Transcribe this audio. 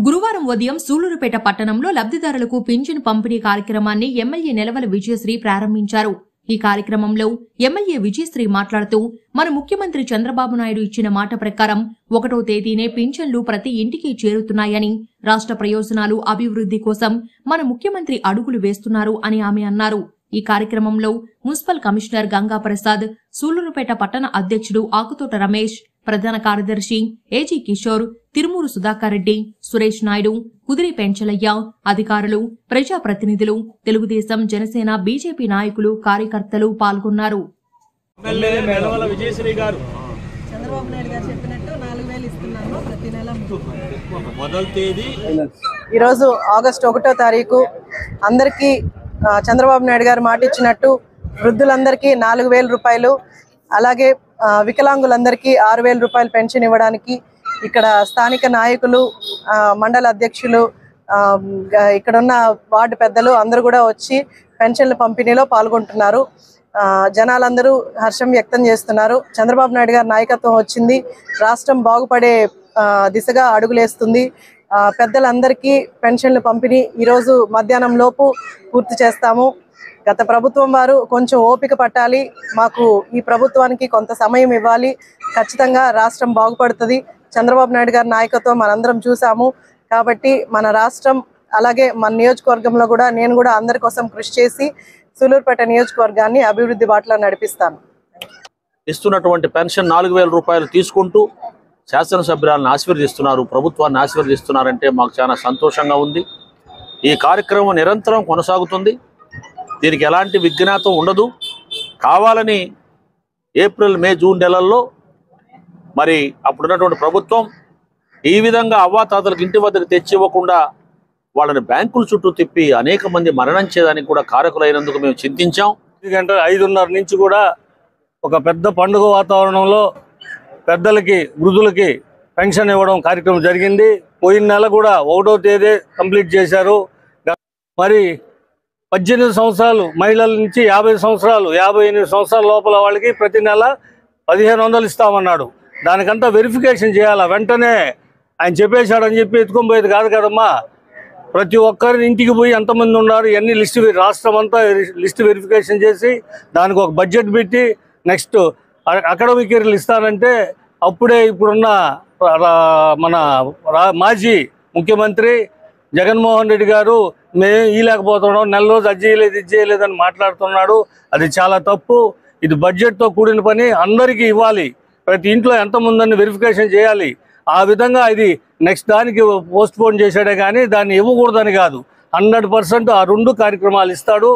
గురువారం ఉదయం సూళ్లూరుపేట పట్టణంలో లబ్ధిదారులకు పింఛను పంపిణీ కార్యక్రమాన్ని ఎమ్మెల్యే నెలవల విజయశ్రీ ప్రారంభించారు. ఈ కార్యక్రమంలో ఎమ్మెల్యే విజయశ్రీ మాట్లాడుతూ, మన ముఖ్యమంత్రి చంద్రబాబు నాయుడు ఇచ్చిన మాట ప్రకారం 1వ తేదీనే పింఛన్లు ప్రతి ఇంటికి చేరుతున్నాయని, రాష్ట్ర ప్రయోజనాలు అభివృద్ధి కోసం మన ముఖ్యమంత్రి అడుగులు వేస్తున్నారు అని ఆమె అన్నారు. ఈ కార్యక్రమంలో మున్సిపల్ కమిషనర్ గంగా ప్రసాద్, సూళ్లూరుపేట పట్టణ అధ్యక్షుడు ఆకుతోట రమేష్, ప్రధాన కార్యదర్శి ఏజీ కిషోర్, తిరుమూరు సుధాకర్ రెడ్డి, సురేష్ నాయుడు, కుదిరి పెంచలయ్య, అధికారులు, ప్రజాప్రతినిధులు, తెలుగుదేశం, జనసేన, బీజేపీ నాయకులు, కార్యకర్తలు పాల్గొన్నారు. చంద్రబాబు నాయుడు గారు చెప్పినట్టు 4000 ఇస్తున్నాము ప్రతి నెల. మొదటి తేదీ ఈరోజు ఆగస్టు 1వ తారీఖు అందరికీ చంద్రబాబు నాయుడు గారు మాట ఇచ్చినట్టు వృద్ధులందరికీ 4000 రూపాయలు, అలాగే వికలాంగులందరికీ 6000 రూపాయలు పెన్షన్ ఇవ్వడానికి ఇక్కడ స్థానిక నాయకులు, మండల అధ్యక్షులు, ఇక్కడున్న వార్డు పెద్దలు అందరూ కూడా వచ్చి పెన్షన్ల పంపిణీలో పాల్గొంటున్నారు. జనాలందరూ హర్షం వ్యక్తం చేస్తున్నారు. చంద్రబాబు నాయుడు గారి నాయకత్వం వచ్చింది, రాష్ట్రం బాగుపడే దిశగా అడుగులేస్తుంది. పెద్దలందరికీ పెన్షన్లు పంపిణీ ఈరోజు మధ్యాహ్నం లోపు పూర్తి చేస్తాము. గత ప్రభుత్వం వారు కొంచెం ఓపిక పట్టాలి, మాకు ఈ ప్రభుత్వానికి కొంత సమయం ఇవ్వాలి. ఖచ్చితంగా రాష్ట్రం బాగుపడుతుంది. చంద్రబాబు నాయుడు గారి నాయకత్వం మనందరం చూసాము. కాబట్టి మన రాష్ట్రం, అలాగే మన నియోజకవర్గంలో కూడా నేను కూడా అందరి కోసం కృషి చేసి సూళ్లూరుపేట నియోజకవర్గాన్ని అభివృద్ధి బాటలో నడిపిస్తాను. ఇస్తున్నటువంటి పెన్షన్ 4000 రూపాయలు తీసుకుంటూ శాసనసభ్యులను ఆశీర్వదిస్తున్నారు, ప్రభుత్వాన్ని ఆశీర్వదిస్తున్నారంటే మాకు చాలా సంతోషంగా ఉంది. ఈ కార్యక్రమం నిరంతరం కొనసాగుతుంది. దీనికి ఎలాంటి విఘ్నాతం ఉండదు. కావాలని ఏప్రిల్, మే, జూన్ నెలల్లో మరి అప్పుడున్నటువంటి ప్రభుత్వం ఈ విధంగా అవ్వాతాతలకు ఇంటి వద్దకు తెచ్చి ఇవ్వకుండా వాళ్ళని బ్యాంకుల చుట్టూ తిప్పి అనేక మంది మరణించేదానికి కూడా కారకులైనందుకు మేము చింతించాం. 5:30 నుంచి కూడా ఒక పెద్ద పండుగ వాతావరణంలో పెద్దలకి, వృద్ధులకి పెన్షన్ ఇవ్వడం కార్యక్రమం జరిగింది. పోయిన నెల కూడా 1వ తేదీ కంప్లీట్ చేశారు. మరి 18 సంవత్సరాలు మహిళల నుంచి 50 సంవత్సరాలు, 58 సంవత్సరాల లోపల వాళ్ళకి ప్రతి నెల 1500 ఇస్తామన్నాడు. దానికంతా వెరిఫికేషన్ చేయాలా. వెంటనే ఆయన చెప్పేశాడని చెప్పి ఎత్తుకొని పోయేది కాదు కదమ్మా. ప్రతి ఒక్కరి ఇంటికి పోయి ఎంతమంది ఉన్నారు, ఎన్ని లిస్టు, రాష్ట్రం అంతా లిస్టు వెరిఫికేషన్ చేసి దానికి ఒక బడ్జెట్ పెట్టి నెక్స్ట్ అకాడమిక్ ఇయర్లు ఇస్తానంటే అప్పుడే ఇప్పుడున్న మన మాజీ ముఖ్యమంత్రి జగన్మోహన్ రెడ్డి గారు మేము ఇవ్వలేకపోతున్నాం, నెల రోజు అది చేయలేదు, ఇది చేయలేదని మాట్లాడుతున్నాడు. అది చాలా తప్పు. ఇది బడ్జెట్తో కూడిన పని, అందరికీ ఇవ్వాలి. ప్రతి ఇంట్లో ఎంతమంది అని వెరిఫికేషన్ చేయాలి. ఆ విధంగా ఇది నెక్స్ట్ దానికి పోస్ట్ పోన్ చేశాడే కానీ దాన్ని ఇవ్వకూడదని కాదు. 100% ఆ 2 కార్యక్రమాలు ఇస్తాడు.